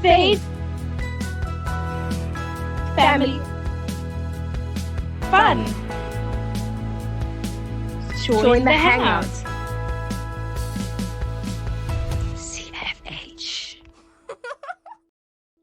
faith, family, fun. Join the hangout. CFH.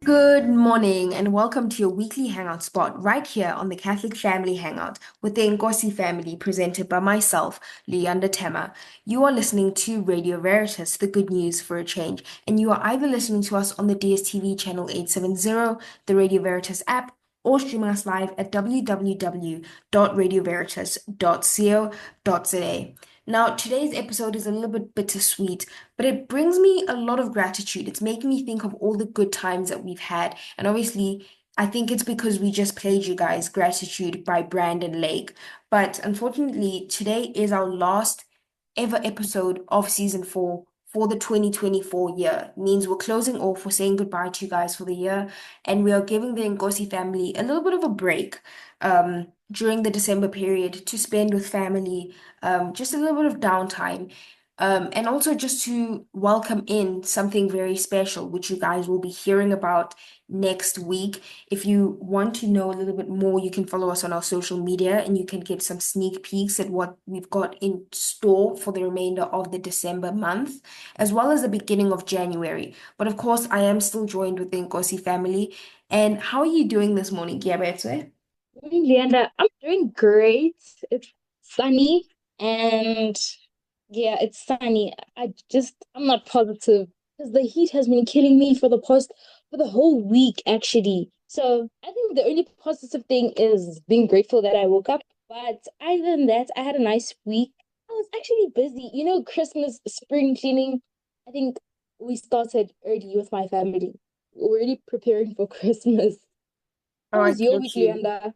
Good morning and welcome to your weekly hangout spot right here on the Catholic Family Hangout with the Nkosi family presented by myself, Leanda Tema. You are listening to Radio Veritas, the good news for a change, and you are either listening to us on the DSTV channel 870, the Radio Veritas app, or streaming us live at www.radioveritas.co.za. Now, today's episode is a little bit bittersweet, but it brings me a lot of gratitude. It's making me think of all the good times that we've had. And obviously, I think it's because we just played you guys Gratitude by Brandon Lake. But unfortunately, today is our last ever episode of season 4 for the 2024 year. Means we're closing off, we're saying goodbye to you guys for the year, and we are giving the Ngosi family a little bit of a break during the December period to spend with family, just a little bit of downtime. And also just to welcome in something very special, which you guys will be hearing about next week. If you want to know a little bit more, you can follow us on our social media and you can get some sneak peeks at what we've got in store for the remainder of the December month, as well as the beginning of January. But of course, I am still joined with the Nkosi family. And how are you doing this morning, Kiabetswe? Leander, I'm doing great. It's sunny and yeah, it's sunny. I'm not positive because the heat has been killing me for the whole week actually. So I think the only positive thing is being grateful that I woke up. But other than that, I had a nice week. I was actually busy. Christmas, spring cleaning. I think we started early with my family. We're already preparing for Christmas. Oh, How I was your get week, you. Leander?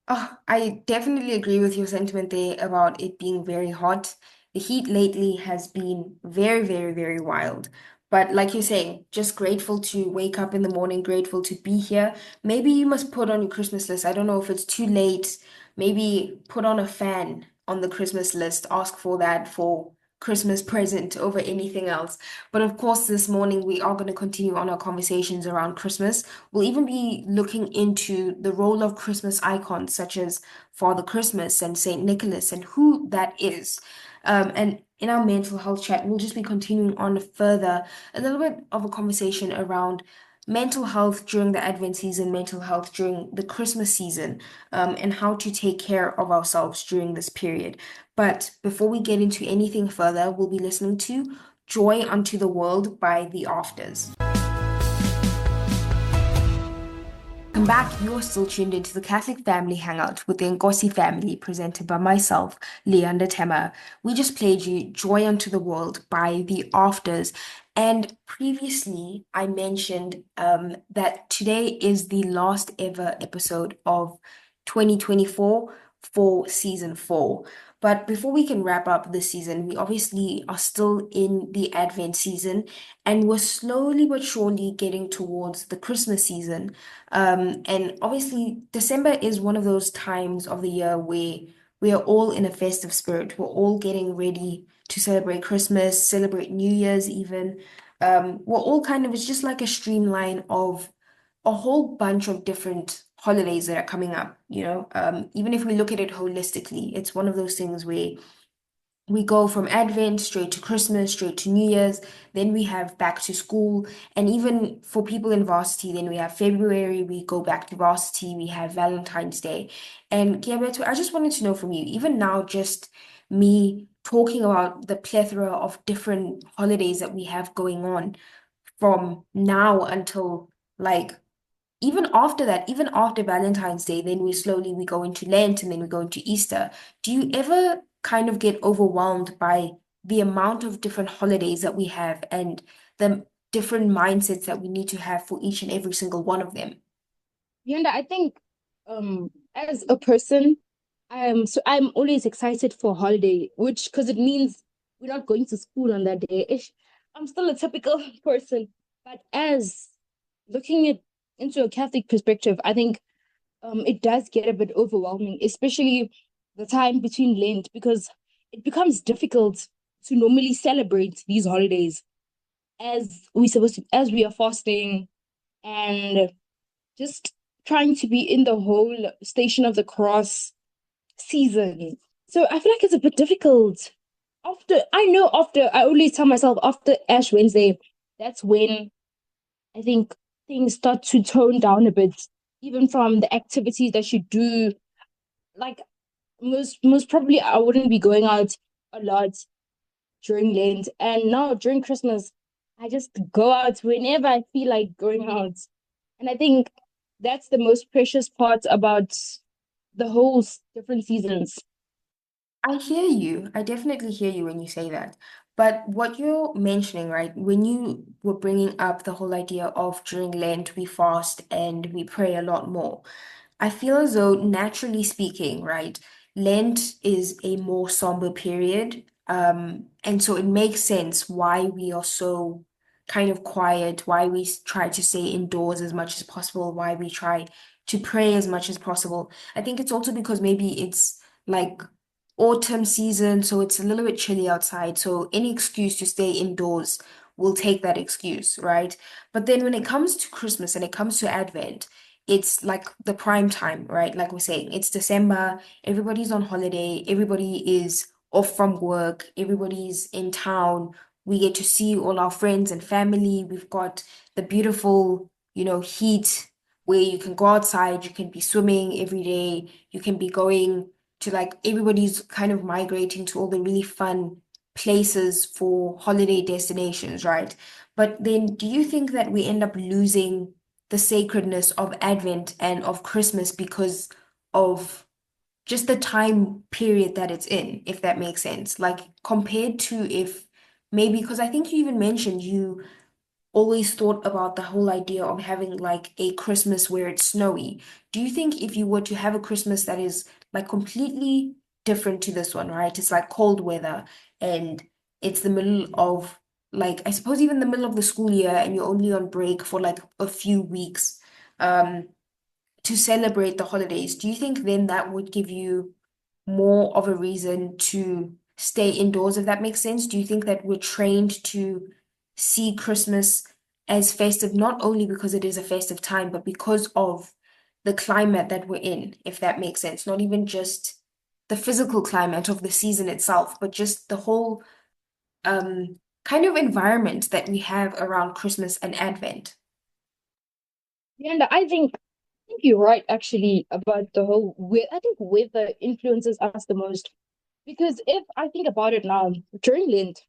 Oh, I definitely agree with your sentiment there about it being very hot. The heat lately has been very, very, very wild. But like you're saying, just grateful to wake up in the morning, grateful to be here. Maybe you must put on your Christmas list. I don't know if it's too late. Maybe put on a fan on the Christmas list. Ask for that for Christmas present over anything else. But of course, this morning we are going to continue on our conversations around Christmas. We'll even be looking into the role of Christmas icons such as Father Christmas and Saint Nicholas and who that is. And in our mental health chat, we'll just be continuing on further a little bit of a conversation around mental health during the Advent season, mental health during the Christmas season, and how to take care of ourselves during this period. But before we get into anything further, we'll be listening to Joy Unto the World by The Afters. Welcome back. You're still tuned into the Catholic Family Hangout with the Nkosi family, presented by myself, Leanda Tema. We just played you Joy Unto the World by The Afters. And previously, I mentioned that today is the last ever episode of 2024 for season 4. But before we can wrap up this season, we obviously are still in the Advent season and we're slowly but surely getting towards the Christmas season. And obviously, December is one of those times of the year where we are all in a festive spirit. We're all getting ready to celebrate Christmas, celebrate New Year's even. We're all kind of, it's just like a streamline of a whole bunch of different holidays that are coming up, Even if we look at it holistically, it's one of those things where we go from Advent straight to Christmas, straight to New Year's, then we have back to school, and even for people in varsity, then we have February, we go back to varsity, we have Valentine's Day. And Kiabeto, I just wanted to know from you, even now, just me talking about the plethora of different holidays that we have going on from now until like even after that, even after Valentine's Day, then we go into Lent and then we go into Easter. Do you ever kind of get overwhelmed by the amount of different holidays that we have and the different mindsets that we need to have for each and every single one of them? Leander, I think as a person, I'm always excited for holiday, which because it means we're not going to school on that day. I'm still a typical person, but as looking at into a Catholic perspective, I think it does get a bit overwhelming, especially the time between Lent, because it becomes difficult to normally celebrate these holidays as we are fasting. and just trying to be in the whole Station of the Cross season. So I feel like it's a bit difficult. After I always tell myself after Ash Wednesday, that's when I think things start to tone down a bit, even from the activities that you do. Like most probably I wouldn't be going out a lot during Lent. And now during Christmas, I just go out whenever I feel like going out. And I think that's the most precious part about the whole different seasons. I hear you. I definitely hear you when you say that. But what you're mentioning, right, when you were bringing up the whole idea of during Lent, we fast and we pray a lot more. I feel as though, naturally speaking, right, Lent is a more somber period. And so it makes sense why we are so kind of quiet, why we try to stay indoors as much as possible, why we try to pray as much as possible. I think it's also because maybe it's like autumn season, so it's a little bit chilly outside. So any excuse to stay indoors, we'll take that excuse, right? But then when it comes to Christmas and it comes to Advent, it's like the prime time, right? Like we're saying, it's December, everybody's on holiday, everybody is off from work, everybody's in town. We get to see all our friends and family. We've got the beautiful, heat where you can go outside, you can be swimming every day, you can be going to like everybody's kind of migrating to all the really fun places for holiday destinations, right? But then do you think that we end up losing the sacredness of Advent and of Christmas because of just the time period that it's in, if that makes sense? Like compared to if maybe, because I think you even mentioned you always thought about the whole idea of having like a Christmas where it's snowy. Do you think if you were to have a Christmas that is like completely different to this one, right? It's like cold weather and it's the middle of like I suppose even the middle of the school year and you're only on break for like a few weeks um to celebrate the holidays. Do you think then that would give you more of a reason to stay indoors, if that makes sense? Do you think that we're trained to see Christmas as festive, not only because it is a festive time, but because of the climate that we're in, if that makes sense? Not even just the physical climate of the season itself, but just the whole kind of environment that we have around Christmas and Advent. Yeah, and I think you're right actually about the whole I think weather influences us the most. Because if I think about it now, during Lent,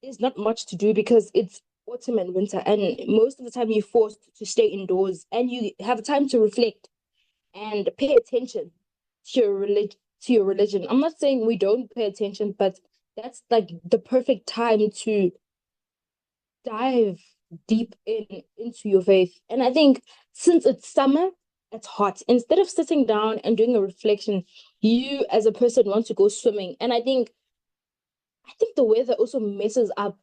there's not much to do because it's autumn and winter, and most of the time you're forced to stay indoors and you have time to reflect and pay attention to your religion. I'm not saying we don't pay attention, but that's like the perfect time to dive deep into your faith. And I think since it's summer, it's hot. Instead of sitting down and doing a reflection, you as a person want to go swimming. And I think the weather also messes up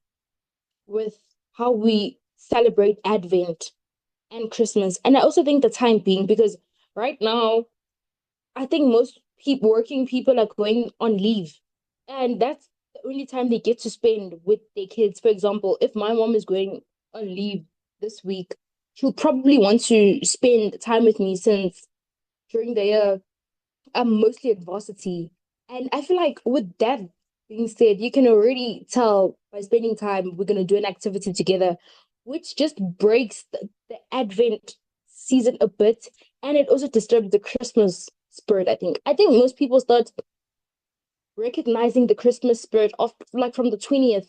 with how we celebrate Advent and Christmas. And I also think the time being, because right now, I think most people, working people are going on leave. And that's the only time they get to spend with their kids. For example, if my mom is going on leave this week, she'll probably want to spend time with me since during the year I'm mostly at varsity. And I feel like with that being said, you can already tell by spending time, we're going to do an activity together, which just breaks the Advent season a bit. And it also disturbs the Christmas spirit, I think. I think most people start recognizing the Christmas spirit of like from the 20th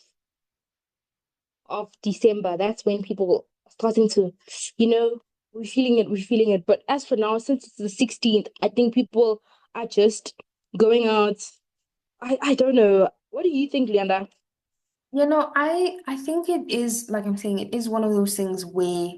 of December. That's when people are starting to, we're feeling it. But as for now, since it's the 16th, I think people are just going out. I don't know. What do you think, Leanda? I think it is like I'm saying, it is one of those things where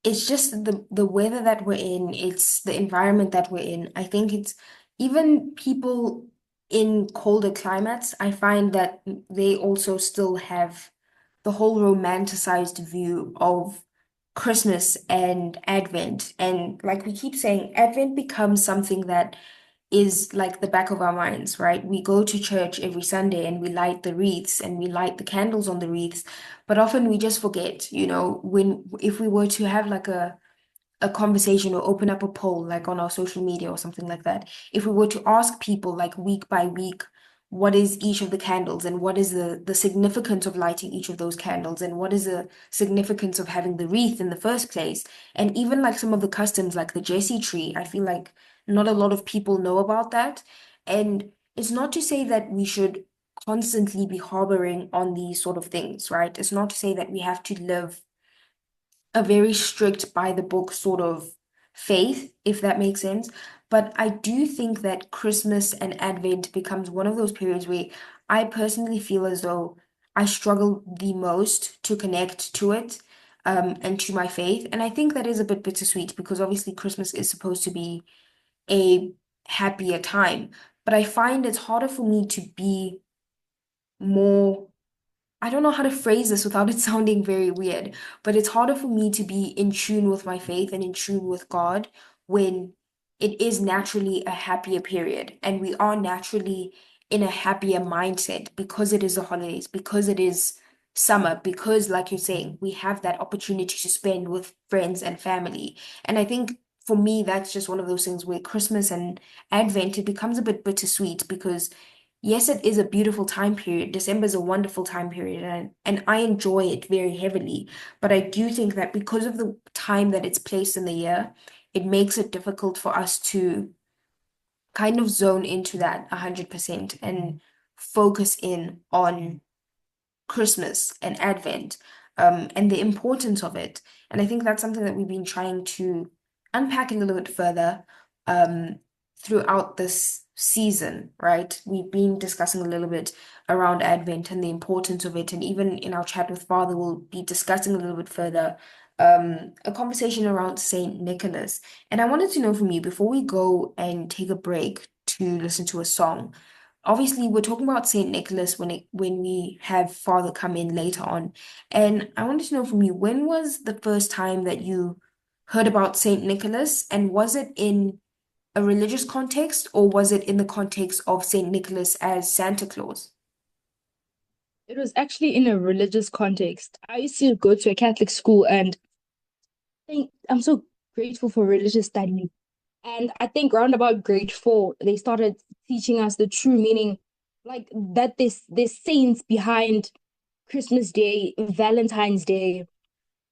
it's just the weather that we're in, it's the environment that we're in. I think it's even people in colder climates, I find that they also still have the whole romanticized view of Christmas and Advent. And like we keep saying, Advent becomes something that is like the back of our minds, right? We go to church every Sunday and we light the wreaths and we light the candles on the wreaths, but often we just forget, when if we were to have like a conversation or open up a poll like on our social media or something like that, if we were to ask people like week by week, what is each of the candles and what is the significance of lighting each of those candles and what is the significance of having the wreath in the first place, and even like some of the customs like the Jesse tree, I feel like not a lot of people know about that. And it's not to say that we should constantly be harboring on these sort of things, right? It's not to say that we have to live a very strict by the book sort of faith, if that makes sense. But I do think that Christmas and Advent becomes one of those periods where I personally feel as though I struggle the most to connect to it, and to my faith. And I think that is a bit bittersweet because obviously Christmas is supposed to be a happier time. But I find it's harder for me to be more, I don't know how to phrase this without it sounding very weird, but it's harder for me to be in tune with my faith and in tune with God when it is naturally a happier period and we are naturally in a happier mindset because it is the holidays, because it is summer, because, like you're saying, we have that opportunity to spend with friends and family. And I think for me, that's just one of those things where Christmas and Advent, it becomes a bit bittersweet because yes, it is a beautiful time period. December is a wonderful time period, and I enjoy it very heavily. But I do think that because of the time that it's placed in the year, it makes it difficult for us to kind of zone into that 100% and focus in on Christmas and Advent, and the importance of it. And I think that's something that we've been trying to unpack a little bit further, um, throughout this season, right? We've been discussing a little bit around Advent and the importance of it. And even in our chat with Father, we'll be discussing a little bit further, a conversation around Saint Nicholas. And I wanted to know from you before we go and take a break to listen to a song. Obviously, we're talking about Saint Nicholas when we have Father come in later on. And I wanted to know from you, when was the first time that you heard about Saint Nicholas? And was it in a religious context or was it in the context of Saint Nicholas as Santa Claus? It was actually in a religious context. I used to go to a Catholic school, and think I'm so grateful for religious study. And I think round about grade four, they started teaching us the true meaning, like that there's saints behind Christmas Day, Valentine's Day.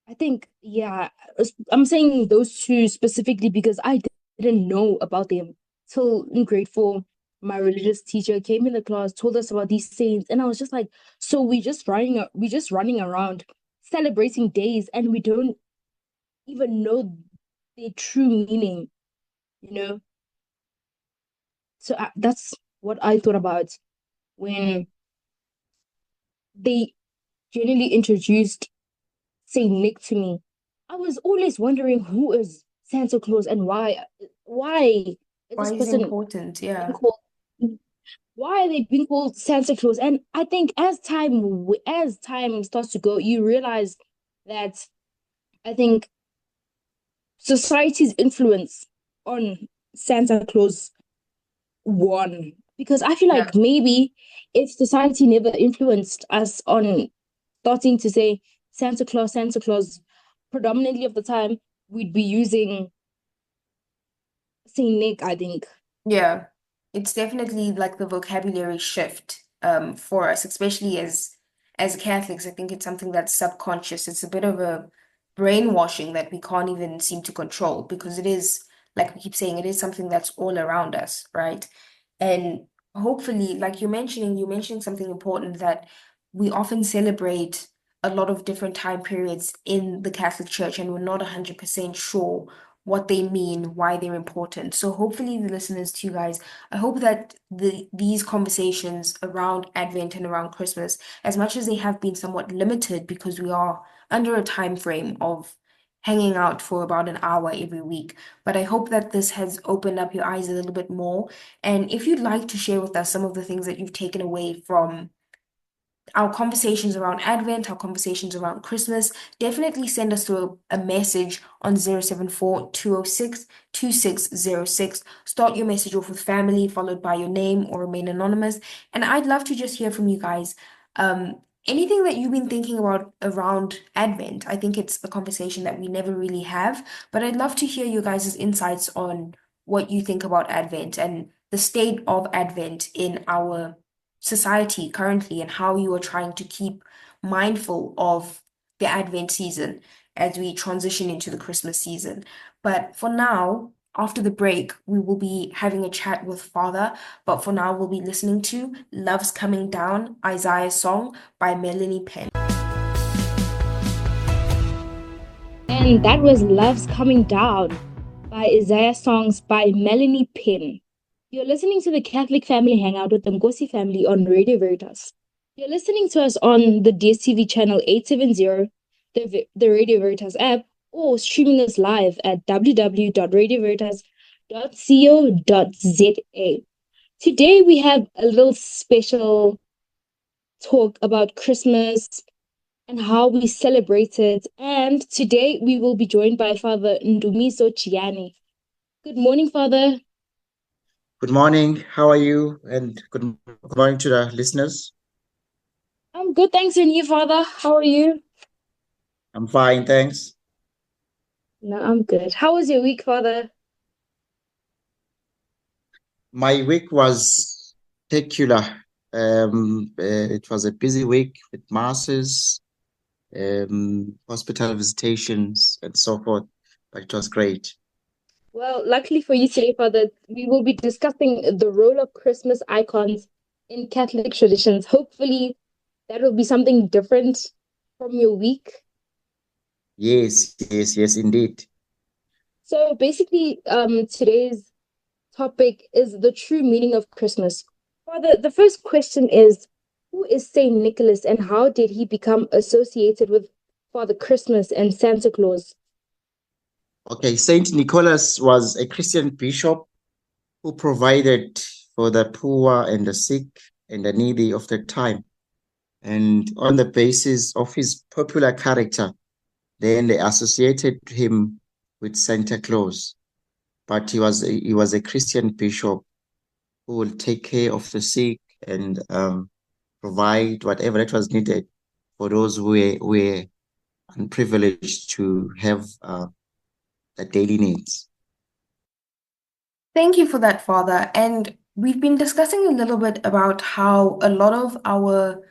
I think, yeah, I'm saying those two specifically because I didn't know about them till in grade four. My religious teacher came in the class, told us about these saints, and I was just like, so we just running around celebrating days, and we don't even know their true meaning, you know? So that's what I thought about when they genuinely introduced Saint Nick to me. I was always wondering who is Santa Claus and why is Why this is it person important? being Yeah. called why are they being called Santa Claus? And I think as time starts to go, you realize that I think society's influence on Santa Claus won, because I feel Yeah. like maybe if society never influenced us on starting to say Santa Claus, predominantly of the time we'd be using Saint Nick, I think. Yeah, it's definitely like the vocabulary shift, for us, especially as Catholics. I think it's something that's subconscious. It's a bit of a brainwashing that we can't even seem to control because it is, like we keep saying, it is something that's all around us, right? And hopefully, like you're mentioning something important that we often celebrate a lot of different time periods in the Catholic Church, and we're not 100% sure what they mean, why they're important. So hopefully the listeners to you guys, I hope that these conversations around Advent and around Christmas, as much as they have been somewhat limited because we are under a time frame of hanging out for about an hour every week, but I hope that this has opened up your eyes a little bit more. And if you'd like to share with us some of the things that you've taken away from our conversations around Advent, our conversations around Christmas, definitely send us through a message on 074-206-2606. Start your message off with family, followed by your name, or remain anonymous. And I'd love to just hear from you guys. Anything that you've been thinking about around Advent. I think it's a conversation that we never really have, but I'd love to hear you guys' insights on what you think about Advent and the state of Advent in our society currently and how you are trying to keep mindful of the Advent season as we transition into the Christmas season. But for now, after the break, we will be having a chat with Father. But for now, we'll be listening to Love's Coming Down, Isaiah's song by Melanie Penn. And that was Love's Coming Down by Isaiah Songs by Melanie Penn. You're listening to the Catholic Family Hangout with the Nkosi family on Radio Veritas. You're listening to us on the DSTV channel 870, the Radio Veritas app, or streaming us live at www.radioveritas.co.za. Today we have a little special talk about Christmas and how we celebrate it. And today we will be joined by Father Ndumiso Chiani. Good morning, Father. Good morning. How are you? And good morning to the listeners. I'm good, thanks. And you, Father? How are you? I'm fine, thanks. No, I'm good. How was your week, Father? My week was spectacular. It was a busy week with masses, hospital visitations, and so forth, but it was great. Well, luckily for you today, Father, we will be discussing the role of Christmas icons in Catholic traditions. Hopefully, that will be something different from your week. Yes, indeed. So basically, today's topic is the true meaning of Christmas. Father, the first question is, who is Saint Nicholas and how did he become associated with Father Christmas and Santa Claus? Okay, Saint Nicholas was a Christian bishop who provided for the poor and the sick and the needy of the time. And on the basis of his popular character, then they associated him with Santa Claus. But he was a Christian bishop who will take care of the sick and provide whatever that was needed for those who were unprivileged to have the daily needs. Thank you for that, Father. And we've been discussing a little bit about how a lot of our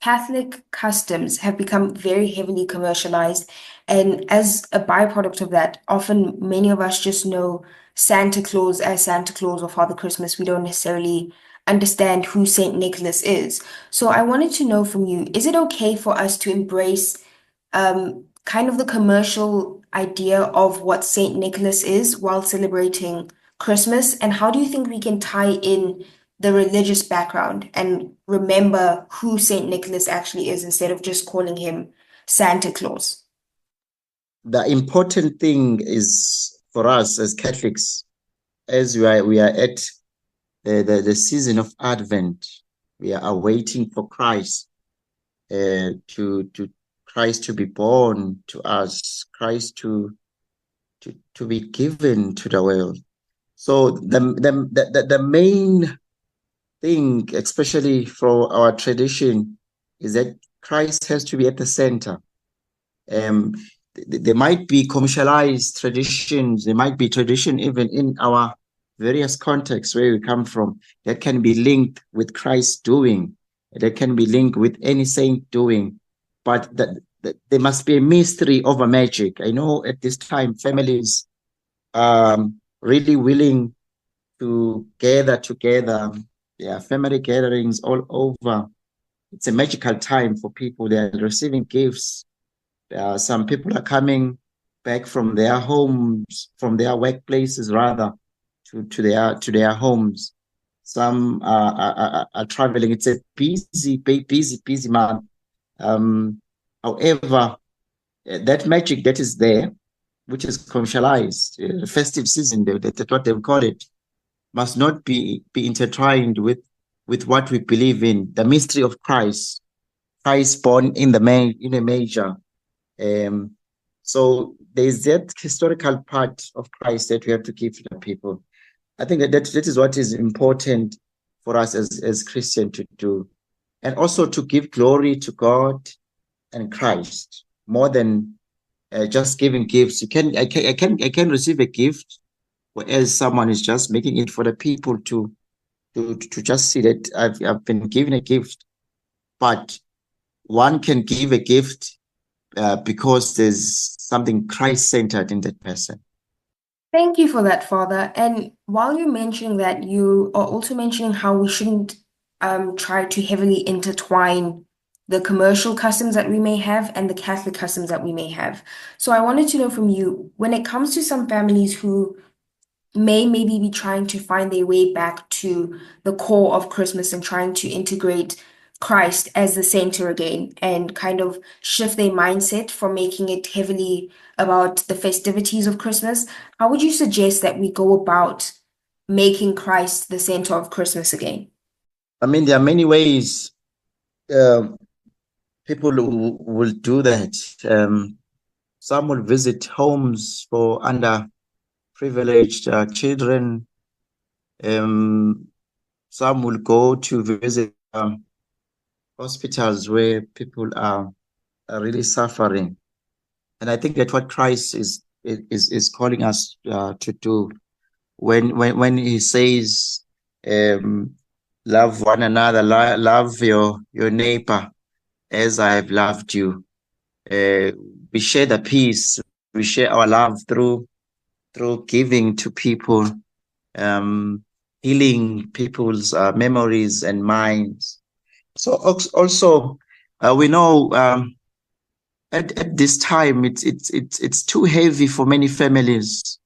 Catholic customs have become very heavily commercialized. And as a byproduct of that, often many of us just know Santa Claus as Santa Claus or Father Christmas. We don't necessarily understand who Saint Nicholas is. So I wanted to know from you, is it okay for us to embrace kind of the commercial idea of what Saint Nicholas is while celebrating Christmas? And how do you think we can tie in the religious background and remember who Saint Nicholas actually is instead of just calling him Santa Claus? The important thing is for us as Catholics, as we are at the season of Advent, we are awaiting for Christ to Christ to be born to us, Christ to be given to the world. So the main thing, especially for our tradition, is that Christ has to be at the center. There might be commercialized traditions, there might be tradition even in our various contexts where we come from that can be linked with Christ doing, that can be linked with any saint doing, but there must be a mystery over magic. I know at this time families really willing to gather together. There are family gatherings all over. It's a magical time for people. They're receiving gifts. Some people are coming back from their homes, from their workplaces rather, to their homes. Some are traveling. It's a busy month. However, that magic that is there, which is commercialized, festive season, that's what they call it, must not be intertwined with what we believe in, the mystery of Christ, Christ born in a manger. So there's that historical part of Christ that we have to give to the people. I think that is what is important for us as Christians to do, and also to give glory to God and Christ more than just giving gifts. I can receive a gift, whereas someone is just making it for the people to just see that I've been given a gift. But one can give a gift because there's something Christ-centered in that person. Thank you for that, Father. And while you're mentioning that, you are also mentioning how we shouldn't try to heavily intertwine the commercial customs that we may have and the Catholic customs that we may have. So I wanted to know from you, when it comes to some families who may maybe be trying to find their way back to the core of Christmas and trying to integrate Christ as the center again and kind of shift their mindset from making it heavily about the festivities of Christmas, how would you suggest that we go about making Christ the center of Christmas again? I mean, there are many ways people will do that. Some will visit homes for underprivileged children. Some will go to visit hospitals where people are really suffering. And I think that's what Christ is calling us to do when he says, love one another, love your neighbor as I have loved you. We share the peace, we share our love through giving to people, healing people's memories and minds. So also we know at this time it's too heavy for many families.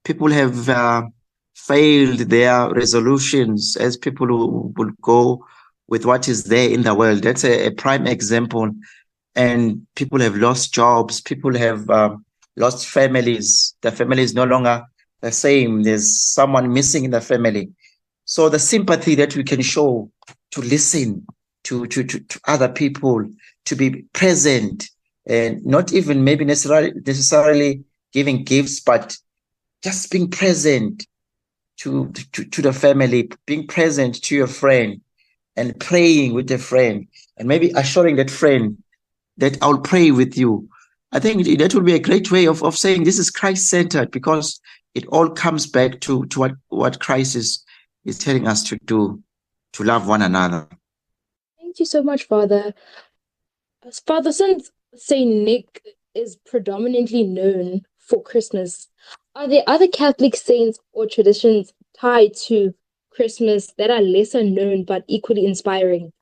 People have failed their resolutions as people who will go with what is there in the world. That's a prime example. And people have lost jobs. People have lost families. The family is no longer the same. There's someone missing in the family. So the sympathy that we can show, to listen to other people, to be present, and not even maybe necessarily giving gifts, but just being present to the family, being present to your friend, and praying with a friend, and maybe assuring that friend that I'll pray with you. I think that would be a great way of saying this is Christ-centered, because it all comes back to what Christ is telling us to do, to love one another. Thank you so much, Father. Father, since Saint Nick is predominantly known for Christmas, are there other Catholic saints or traditions tied to Christmas that are lesser known but equally inspiring?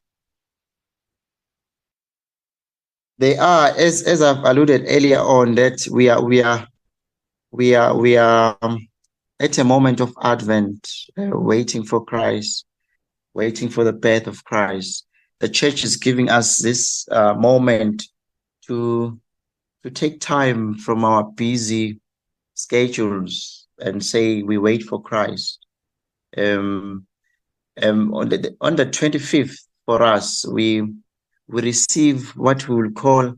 They are, as I've alluded earlier on, that we are at a moment of Advent, waiting for Christ, waiting for the birth of Christ. The church is giving us this moment to take time from our busy schedules and say we wait for Christ. On the 25th, for us, we receive what we will call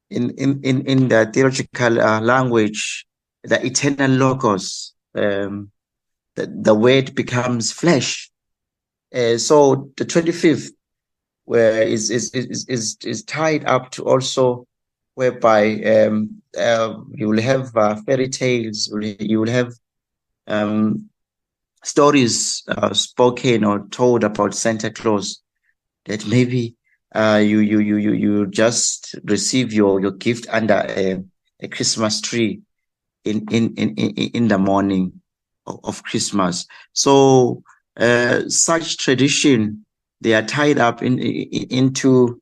in the theological language, the eternal logos. The word becomes flesh. So the 25th where is tied up to also whereby you will have fairy tales, you will have stories spoken or told about Santa Claus, that maybe you just receive your gift under a Christmas tree in the morning of Christmas. So such tradition, they are tied up into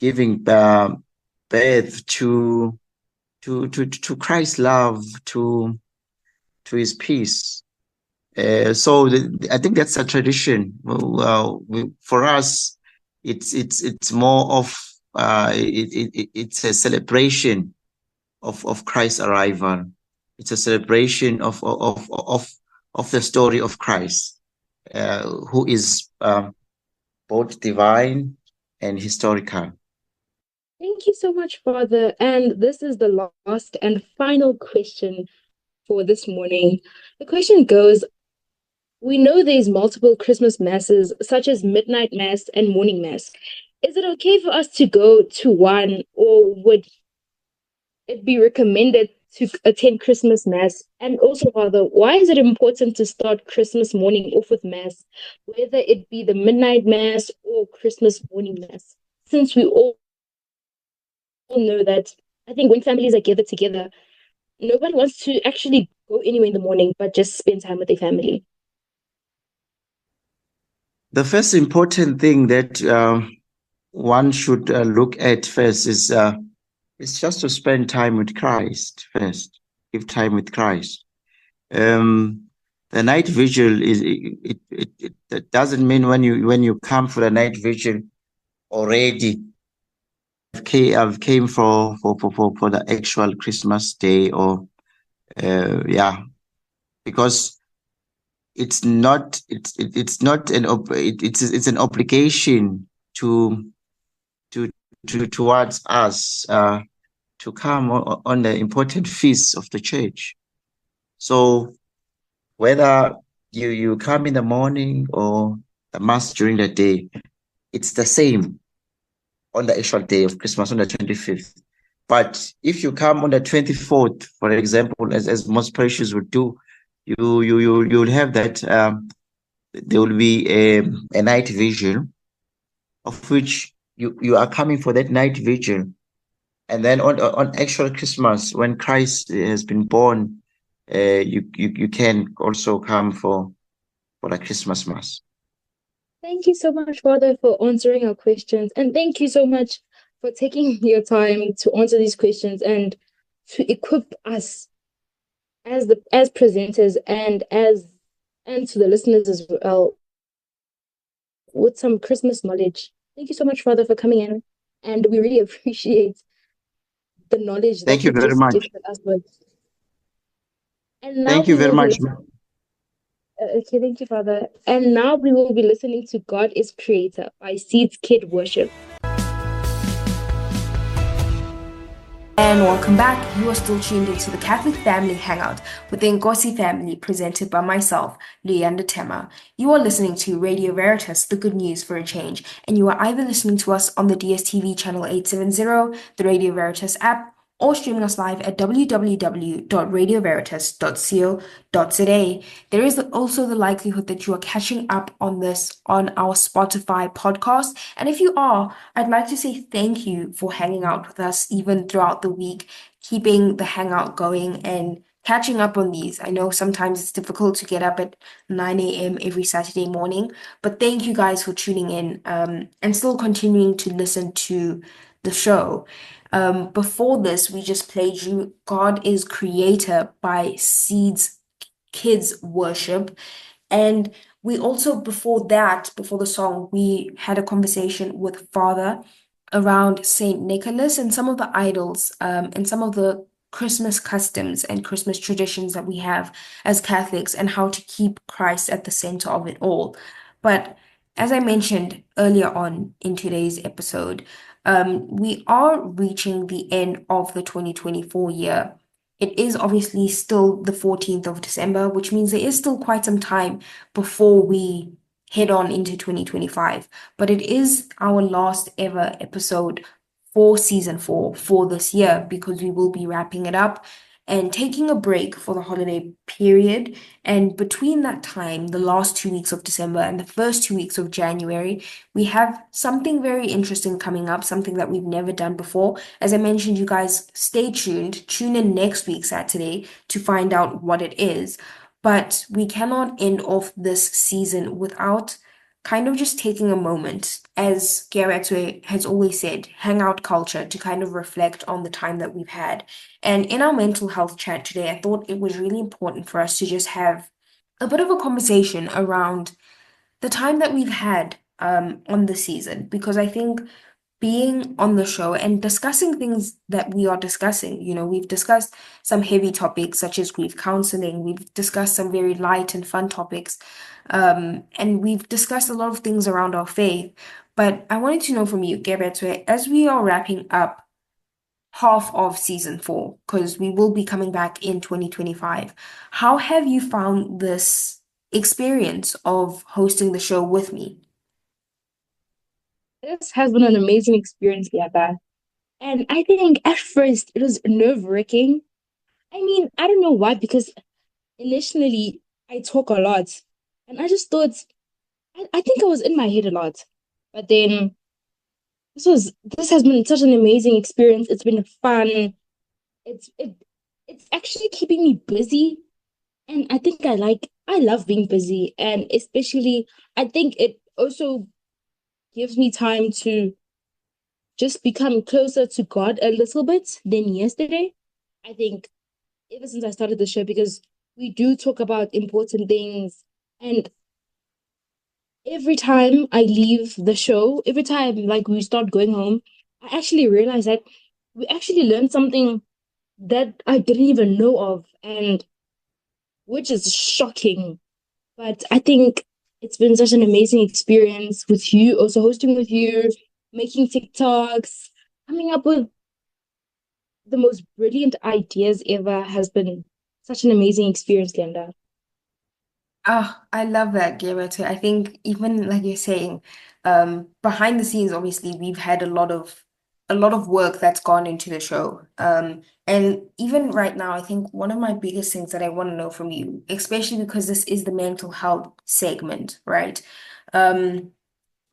giving birth to Christ's love, to his peace. So I think that's a tradition. For us, it's more of it's a celebration of Christ's arrival. It's a celebration of the story of Christ, who is both divine and historical. Thank you so much, Father. And this is the last and final question for this morning. The question goes, we know there's multiple Christmas masses, such as midnight mass and morning mass. Is it okay for us to go to one, or would it be recommended to attend Christmas mass? And also, Father, why is it important to start Christmas morning off with mass, whether it be the midnight mass or Christmas morning mass? Since we all know that, I think when families are gathered together, nobody wants to actually go anywhere in the morning, but just spend time with their family. The first important thing that one should look at first is it's just to spend time with Christ first. Give time with Christ. The night vigil is it doesn't mean when you come for the night vigil already I've came for the actual Christmas day, or because it's not it's an obligation towards us to come on the important feasts of the church. So whether you come in the morning or the mass during the day, it's the same on the actual day of Christmas, on the 25th. But if you come on the 24th, for example, as most parishes would do, you'll have that there will be a night vigil, of which you are coming for that night vigil. And then on actual Christmas, when Christ has been born, you can also come for the Christmas mass. Thank you so much, Father, for answering our questions. And thank you so much for taking your time to answer these questions and to equip us as presenters and to the listeners as well with some Christmas knowledge. Thank you so much, Father, for coming in. And we really appreciate the knowledge Thank that you you very just much. gifted us with. And now Thank you we very will be much. listening. Okay, thank you, Father. And now we will be listening to God is Creator by Seeds Kid Worship. And welcome back. You are still tuned into the Catholic Family Hangout with the Nkosi family, presented by myself, Leander Tema. You are listening to Radio Veritas, the good news for a change, and you are either listening to us on the DSTV channel 870, the Radio Veritas app, or streaming us live at www.radioveritas.co.za. There is also the likelihood that you are catching up on this on our Spotify podcast. And if you are, I'd like to say thank you for hanging out with us even throughout the week, keeping the hangout going and catching up on these. I know sometimes it's difficult to get up at 9 a.m. every Saturday morning, but thank you guys for tuning in and still continuing to listen to the show. Before this, we just played you God is Creator by Seeds Kids Worship. And we also, before that, before the song, we had a conversation with Father around Saint Nicholas and some of the idols and some of the Christmas customs and Christmas traditions that we have as Catholics and how to keep Christ at the center of it all. But as I mentioned earlier on in today's episode, we are reaching the end of the 2024 year. It is obviously still the 14th of December, which means there is still quite some time before we head on into 2025. But it is our last ever episode for season 4 for this year, because we will be wrapping it up and taking a break for the holiday period. And between that time, the last 2 weeks of December and the first 2 weeks of January, we have something very interesting coming up, something that we've never done before. As I mentioned, you guys stay tuned, tune in next week, Saturday, to find out what it is. But we cannot end off this season without kind of just taking a moment, as Garrett has always said, hangout culture, to kind of reflect on the time that we've had. And in our mental health chat today, I thought it was really important for us to just have a bit of a conversation around the time that we've had on the season, because I think being on the show and discussing things that we are discussing, we've discussed some heavy topics such as grief counseling, we've discussed some very light and fun topics, and we've discussed a lot of things around our faith. But I wanted to know from you, Gebetwe, as we are wrapping up half of season 4, because we will be coming back in 2025, how have you found this experience of hosting the show with me? This has been an amazing experience, Yaba. And I think at first it was nerve-wracking. I mean, I don't know why, because initially I talk a lot. And I just thought, I think I was in my head a lot. But then this has been such an amazing experience. It's been fun. It's it it's actually keeping me busy. And I love being busy. And especially I think it also gives me time to just become closer to God a little bit than yesterday. I think ever since I started the show, because we do talk about important things. And every time I leave the show, every time like we start going home, I actually realize that we actually learned something that I didn't even know of, and which is shocking. But I think it's been such an amazing experience with you, also hosting with you, making TikToks, coming up with the most brilliant ideas ever has been such an amazing experience, Glenda. Ah, I love that, Gilberto. I think even like you're saying, behind the scenes, obviously we've had a lot of work that's gone into the show. And even right now, I think one of my biggest things that I want to know from you, especially because this is the mental health segment, right? Um,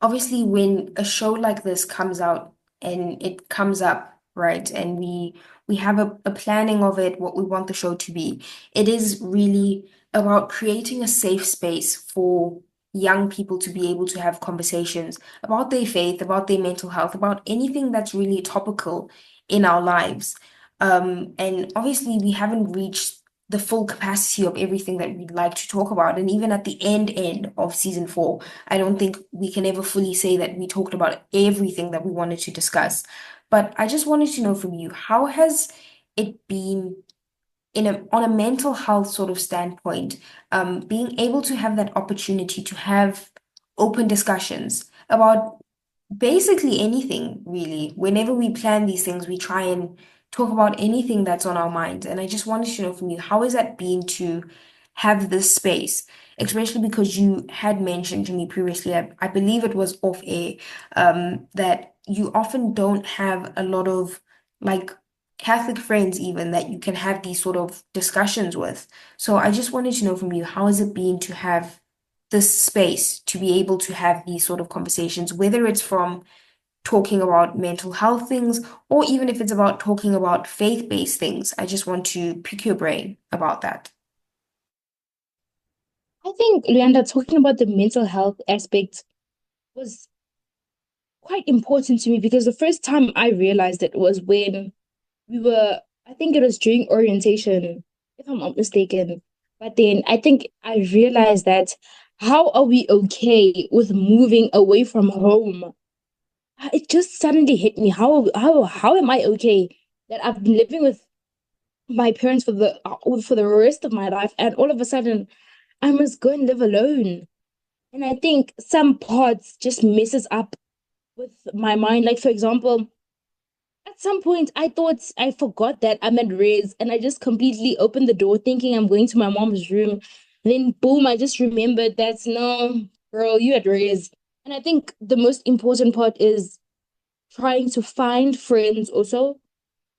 Obviously when a show like this comes out and it comes up, right, and we have a planning of it, what we want the show to be, it is really about creating a safe space for young people to be able to have conversations about their faith, about their mental health, about anything that's really topical in our lives. And obviously we haven't reached the full capacity of everything that we'd like to talk about. And even at the end of season 4, I don't think we can ever fully say that we talked about everything that we wanted to discuss. But I just wanted to know from you, how has it been on a mental health sort of standpoint, being able to have that opportunity to have open discussions about basically anything, really. Whenever we plan these things, we try and talk about anything that's on our minds. And I just wanted to know from you, how has that been to have this space? Especially because you had mentioned to me previously, I believe it was off air, that you often don't have a lot of like Catholic friends even that you can have these sort of discussions with. So I just wanted to know from you, how has it been to have this space to be able to have these sort of conversations, whether it's from talking about mental health things or even if it's about talking about faith-based things. I just want to pick your brain about that. I think, Leander, talking about the mental health aspect was quite important to me, because the first time I realized it was when I think it was during orientation, if I'm not mistaken. But then I think I realized that how are we okay with moving away from home? It just suddenly hit me. How am I okay that I've been living with my parents for the rest of my life, and all of a sudden I must go and live alone? And I think some parts just messes up with my mind. Like for example, at some point I thought I forgot that I'm at Rez, and I just completely opened the door thinking I'm going to my mom's room. Then boom, I just remembered that no, girl, you at Rez. And I think the most important part is trying to find friends also,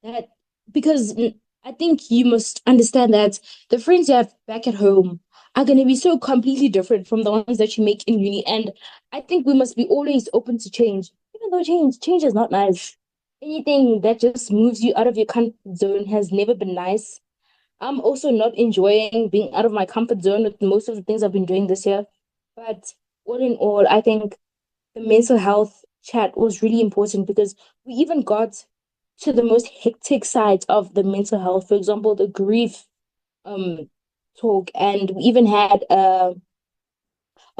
that because I think you must understand that the friends you have back at home are going to be so completely different from the ones that you make in uni. And I think we must be always open to change, even though change is not nice. Anything that just moves you out of your comfort zone has never been nice. I'm also not enjoying being out of my comfort zone with most of the things I've been doing this year. But all in all, I think the mental health chat was really important, because we even got to the most hectic side of the mental health. For example, the grief um talk, and we even had a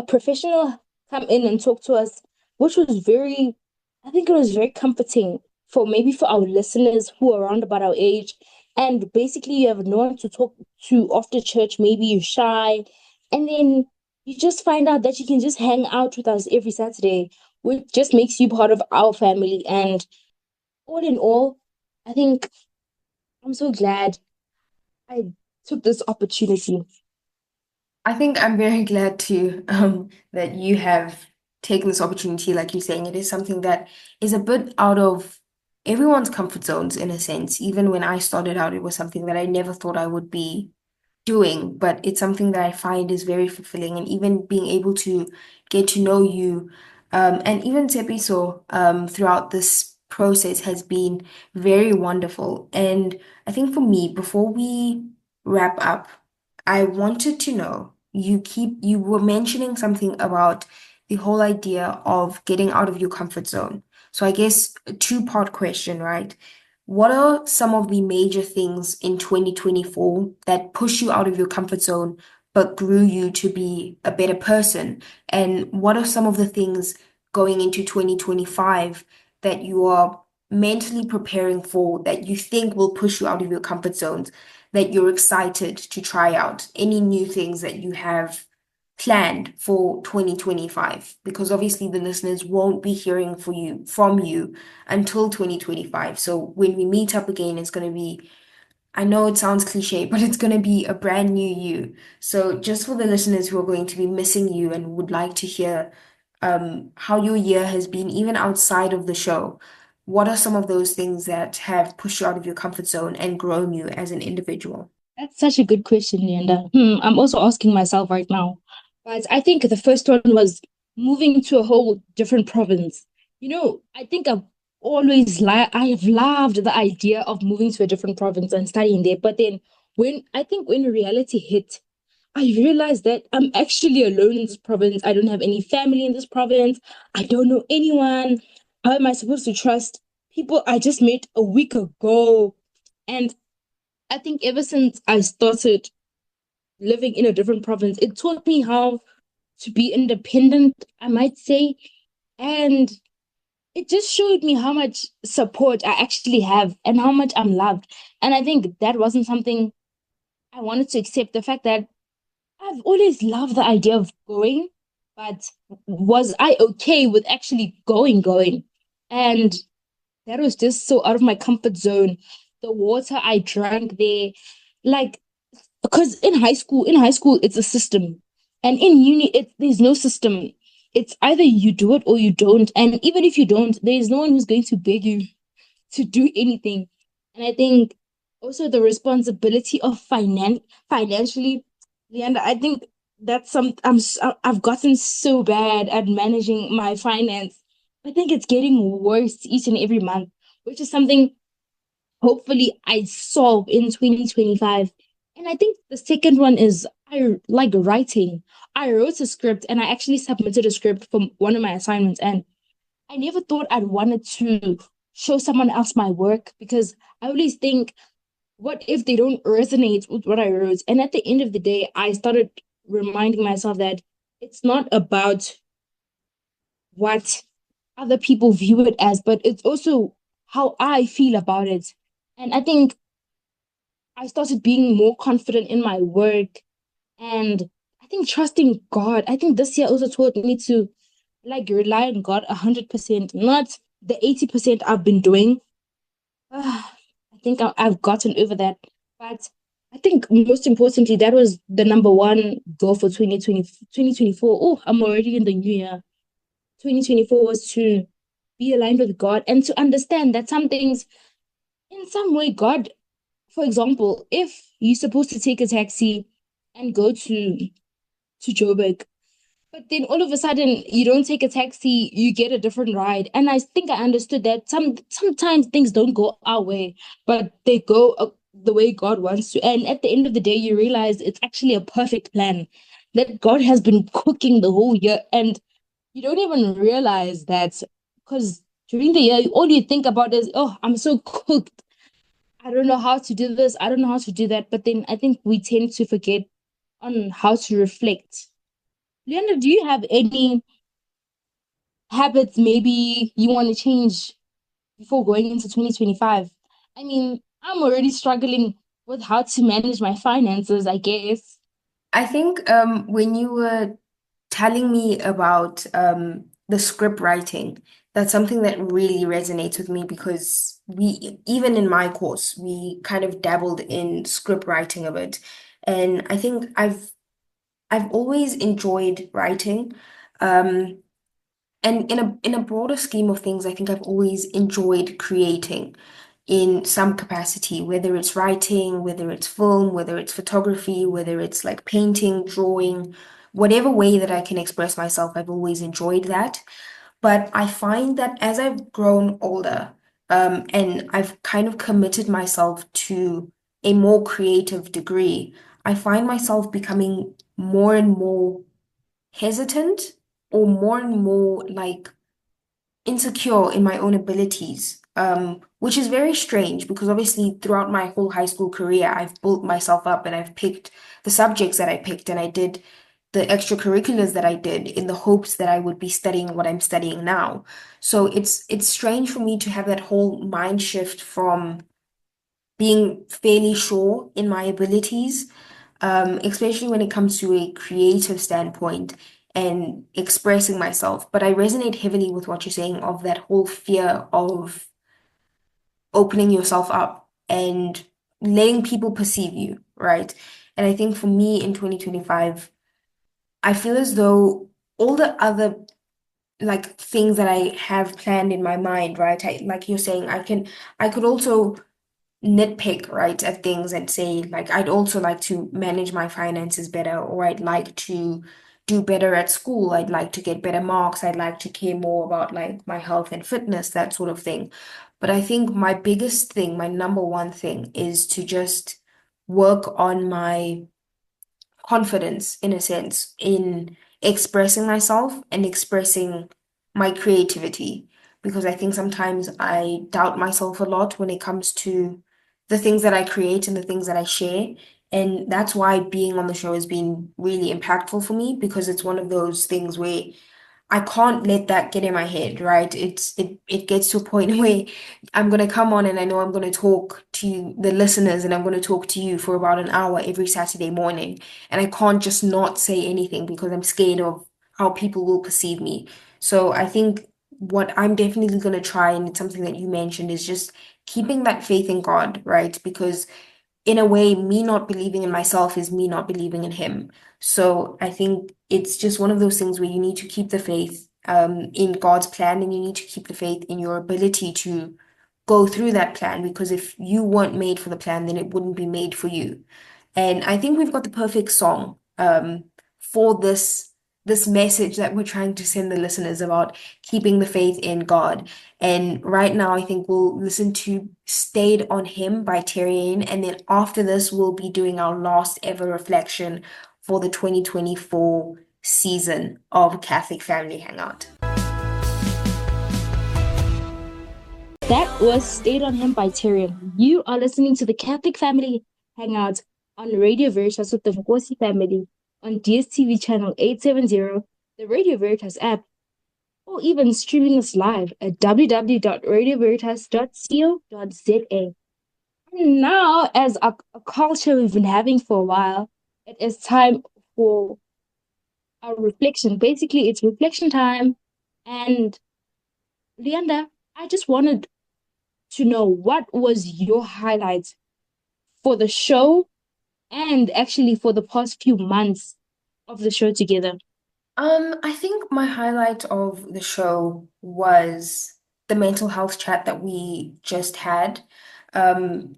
professional come in and talk to us, which was very, I think it was very comforting for maybe for our listeners who are around about our age. And basically, you have no one to talk to after church. Maybe you're shy, and then you just find out that you can just hang out with us every Saturday. which just makes you part of our family. And all in all, I think I'm so glad I took this opportunity. I think I'm very glad to that you have taken this opportunity, like you're saying, it is something that is a bit out of everyone's comfort zones in a sense. Even when I started out, it was something that I never thought I would be doing, but it's something that I find is very fulfilling. And even being able to get to know you, and even Tepiso, throughout this process has been very wonderful. And I think for me, before we wrap up, I wanted to know, you were mentioning something about the whole idea of getting out of your comfort zone. So I guess a two-part question, right? What are some of the major things in 2024 that push you out of your comfort zone but grew you to be a better person? And what are some of the things going into 2025 that you are mentally preparing for that you think will push you out of your comfort zones, that you're excited to try out? Any new things that you have planned for 2025? Because obviously the listeners won't be hearing from you until 2025. So when we meet up again, it's going to be, I know it sounds cliche, but it's going to be a brand new you. So just for the listeners who are going to be missing you and would like to hear how your year has been, even outside of the show, what are some of those things that have pushed you out of your comfort zone and grown you as an individual? That's such a good question, Leander. I'm also asking myself right now. But I think the first one was moving to a whole different province. I think I have loved the idea of moving to a different province and studying there. But then when reality hit, I realized that I'm actually alone in this province. I don't have any family in this province. I don't know anyone. How am I supposed to trust people I just met a week ago? And I think ever since I started living in a different province, it taught me how to be independent, I might say. And it just showed me how much support I actually have and how much I'm loved. And I think that wasn't something I wanted to accept. The fact that I've always loved the idea of going, but was I okay with actually going? And that was just so out of my comfort zone. The water I drank there, like, because in high school it's a system, and in uni there's no system. It's either you do it or you don't, and even if you don't, there's no one who's going to beg you to do anything. And I think also the responsibility of financially, Leander, I think that's I've gotten so bad at managing my finance. I think it's getting worse each and every month, which is something hopefully I solve in 2025. And I think the second one is I like writing. I wrote a script and I actually submitted a script for one of my assignments. And I never thought I'd wanted to show someone else my work because I always think, what if they don't resonate with what I wrote? And at the end of the day, I started reminding myself that it's not about what other people view it as, but it's also how I feel about it. And I think I started being more confident in my work, and I think trusting God. I think this year also taught me to like rely on God 100%, not the 80% I've been doing. I think I've gotten over that. But I think most importantly, that was the number one goal for 2024. Oh, I'm already in the new year. 2024 was to be aligned with God and to understand that some things, in some way, God, for example, if you're supposed to take a taxi and go to Joburg, but then all of a sudden you don't take a taxi, you get a different ride. And I think I understood that sometimes things don't go our way, but they go the way God wants to. And at the end of the day, you realize it's actually a perfect plan that God has been cooking the whole year. And you don't even realize that because during the year, all you think about is, oh, I'm so cooked. I don't know how to do this. I don't know how to do that. But then I think we tend to forget on how to reflect. Leander, do you have any habits maybe you want to change before going into 2025? I mean, I'm already struggling with how to manage my finances, I guess. I think when you were telling me about the script writing. That's something that really resonates with me because even in my course, we kind of dabbled in script writing a bit. And I think I've always enjoyed writing. Um, and in a broader scheme of things, I think I've always enjoyed creating in some capacity, whether it's writing, whether it's film, whether it's photography, whether it's like painting, drawing, whatever way that I can express myself, I've always enjoyed that. But I find that as I've grown older, and I've kind of committed myself to a more creative degree, I find myself becoming more and more hesitant or more and more like insecure in my own abilities, which is very strange because obviously throughout my whole high school career, I've built myself up and I've picked the subjects that I picked and I did the extracurriculars that I did in the hopes that I would be studying what I'm studying now. So it's strange for me to have that whole mind shift from being fairly sure in my abilities, especially when it comes to a creative standpoint and expressing myself. But I resonate heavily with what you're saying of that whole fear of opening yourself up and letting people perceive you, right? And I think for me in 2025, I feel as though all the other like things that I have planned in my mind, right? Like you're saying, I could also nitpick, right, at things and say, like, I'd also like to manage my finances better, or I'd like to do better at school. I'd like to get better marks. I'd like to care more about like my health and fitness, that sort of thing. But I think my biggest thing, my number one thing, is to just work on my confidence in a sense in expressing myself and expressing my creativity because I think sometimes I doubt myself a lot when it comes to the things that I create and the things that I share. And that's why being on the show has been really impactful for me because it's one of those things where I can't let that get in my head, right? It gets to a point where I'm gonna come on and I know I'm gonna talk to the listeners and I'm gonna talk to you for about an hour every Saturday morning. And I can't just not say anything because I'm scared of how people will perceive me. So I think what I'm definitely gonna try, and it's something that you mentioned, is just keeping that faith in God, right? Because in a way, me not believing in myself is me not believing in him. So I think it's just one of those things where you need to keep the faith in God's plan and you need to keep the faith in your ability to go through that plan because if you weren't made for the plan, then it wouldn't be made for you. And I think we've got the perfect song for this message that we're trying to send the listeners about keeping the faith in God. And right now, I think we'll listen to Stayed on Him by Tyrion. And then after this, we'll be doing our last ever reflection for the 2024 season of Catholic Family Hangout. That was Stayed on Him by Tyrion. You are listening to the Catholic Family Hangout on Radio Veritas with the Vukosi family on DSTV channel 870, the Radio Veritas app, or even streaming us live at www.radioveritas.co.za. And now, as a culture we've been having for a while, it is time for our reflection. Basically, it's reflection time. And Leander, I just wanted to know what was your highlight for the show and actually for the past few months of the show together. I think my highlight of the show was the mental health chat that we just had, and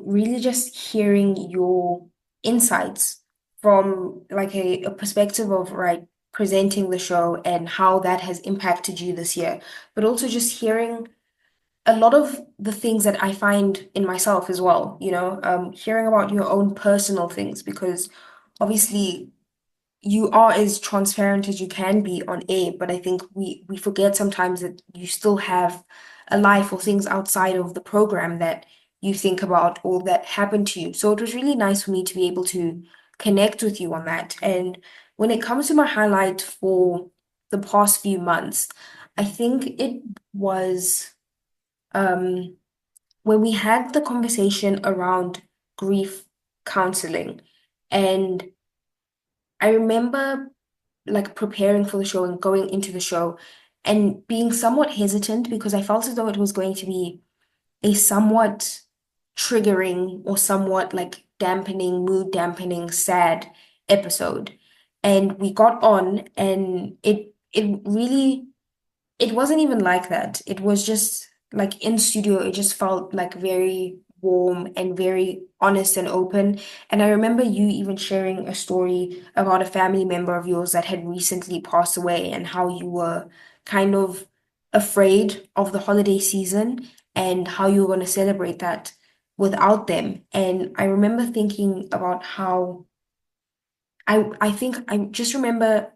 really just hearing your insights from like a perspective of right presenting the show and how that has impacted you this year, but also just hearing a lot of the things that I find in myself as well, hearing about your own personal things because obviously you are as transparent as you can be on air, but I think we forget sometimes that you still have a life or things outside of the program that you think about or that happen to you. So it was really nice for me to be able to connect with you on that. And when it comes to my highlight for the past few months, I think it was when we had the conversation around grief counseling. And I remember like preparing for the show and going into the show and being somewhat hesitant because I felt as though it was going to be a somewhat triggering or somewhat like dampening, mood dampening, sad episode. And we got on and it really it wasn't even like that. It was just like in studio, it just felt like very warm and very honest and open. And I remember you even sharing a story about a family member of yours that had recently passed away and how you were kind of afraid of the holiday season and how you were going to celebrate that without them. And I remember thinking about how I think I just remember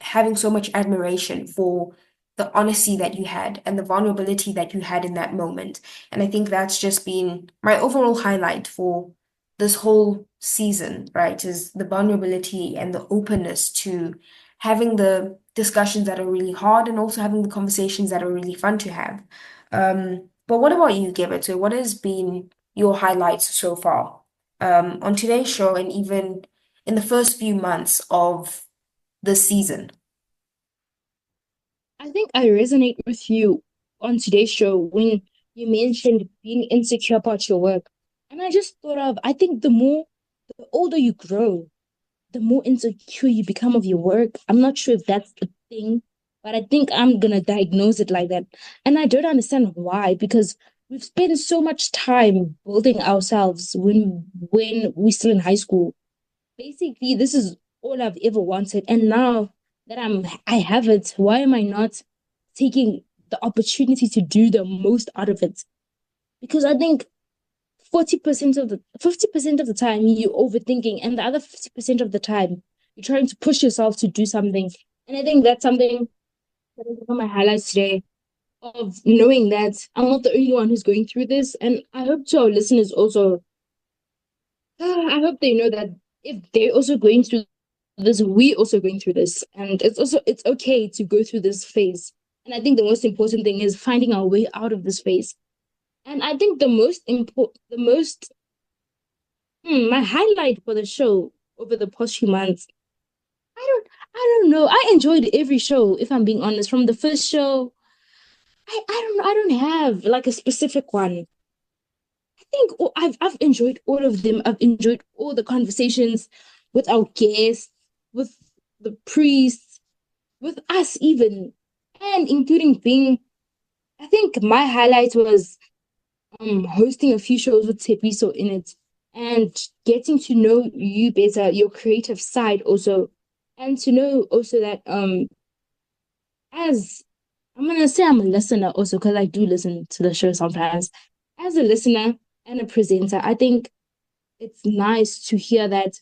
having so much admiration for the honesty that you had and the vulnerability that you had in that moment. And I think that's just been my overall highlight for this whole season, right? Is the vulnerability and the openness to having the discussions that are really hard and also having the conversations that are really fun to have. But what about you, Gibbet? So what has been your highlights so far on today's show and even in the first few months of this season? I think I resonate with you on today's show when you mentioned being insecure about your work. And I just thought of, I think the older you grow, the more insecure you become of your work. I'm not sure if that's the thing, but I think I'm gonna diagnose it like that. And I don't understand why, because we've spent so much time building ourselves when we're still in high school. Basically, this is all I've ever wanted. And now that I have it, why am I not taking the opportunity to do the most out of it? Because I think 40% of the 50% of the time you're overthinking, and the other 50% of the time you're trying to push yourself to do something. And I think that's something that is one of my highlights today, of knowing that I'm not the only one who's going through this. And I hope to our listeners also, I hope they know that if they're also going through this, we also going through this. And it's okay to go through this phase. And I think the most important thing is finding our way out of this phase. And I think my highlight for the show over the past few months, I don't, I don't know. I enjoyed every show, if I'm being honest. From the first show, I don't have like a specific one. I think I've enjoyed all of them. I've enjoyed all the conversations with our guests, with the priests, with us even, and including being. I think my highlight was hosting a few shows with Tepiso in it, and getting to know you better, your creative side also, and to know also that as I'm gonna say I'm a listener also, because I do listen to the show sometimes. As a listener and a presenter, I think it's nice to hear that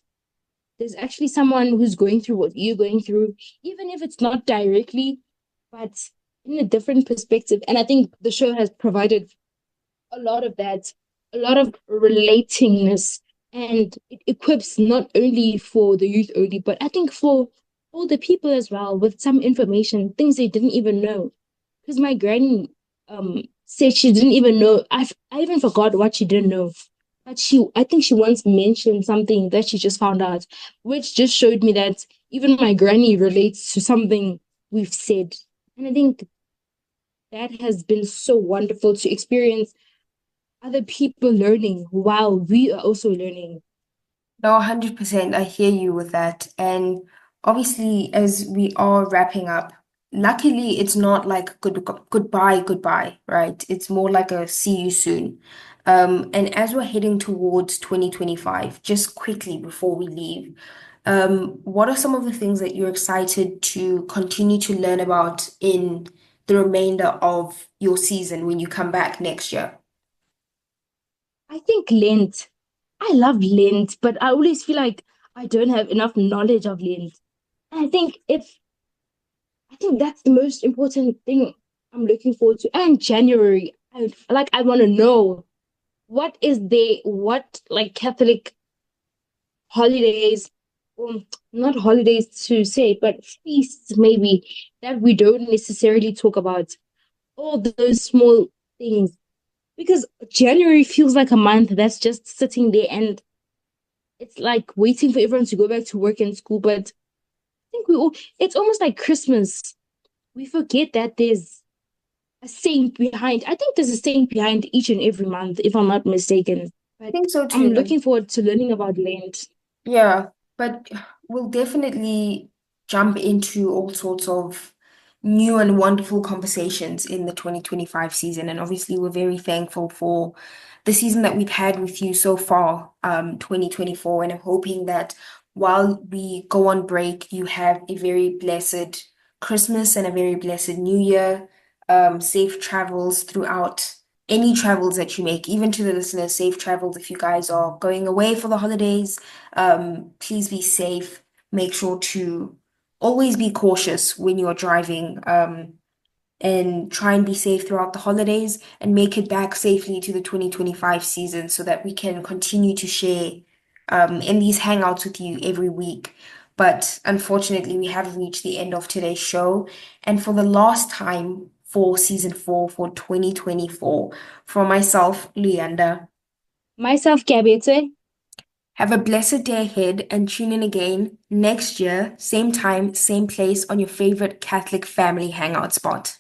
there's actually someone who's going through what you're going through, even if it's not directly, but in a different perspective. And I think the show has provided a lot of that, a lot of relatingness, and it equips not only for the youth only, but I think for all the people as well, with some information, things they didn't even know. Because my granny said she didn't even know. I even forgot what she didn't know. But I think she once mentioned something that she just found out, which just showed me that even my granny relates to something we've said. And I think that has been so wonderful to experience other people learning while we are also learning. No, 100%. I hear you with that. And obviously, as we are wrapping up, luckily it's not like goodbye, right? It's more like a see you soon. And as we're heading towards 2025, just quickly before we leave, what are some of the things that you're excited to continue to learn about in the remainder of your season when you come back next year? I think Lent. I love Lent, but I always feel like I don't have enough knowledge of Lent. And I think that's the most important thing I'm looking forward to. And January, I want to know what like Catholic holidays, or not holidays to say, but feasts maybe that we don't necessarily talk about. All those small things. Because January feels like a month that's just sitting there, and it's like waiting for everyone to go back to work and school. But I think it's almost like Christmas. we forget that there's a saint behind. I think there's a saint behind each and every month, if I'm not mistaken. I But think so I'm too. looking forward to learning about Lent. Yeah, but we'll definitely jump into all sorts of new and wonderful conversations in the 2025 season. And obviously, we're very thankful for the season that we've had with you so far, 2024. And I'm hoping that while we go on break, you have a very blessed Christmas and a very blessed New Year. Safe travels throughout any travels that you make, even to the listeners, safe travels if you guys are going away for the holidays. Please be safe. Make sure to always be cautious when you're driving, and try and be safe throughout the holidays and make it back safely to the 2025 season so that we can continue to share in these hangouts with you every week. But unfortunately, we have reached the end of today's show. And for the last time for season 4 for 2024, from myself, Leander, Myself, Gabete. have a blessed day ahead and tune in again next year, same time, same place on your favorite Catholic family hangout spot.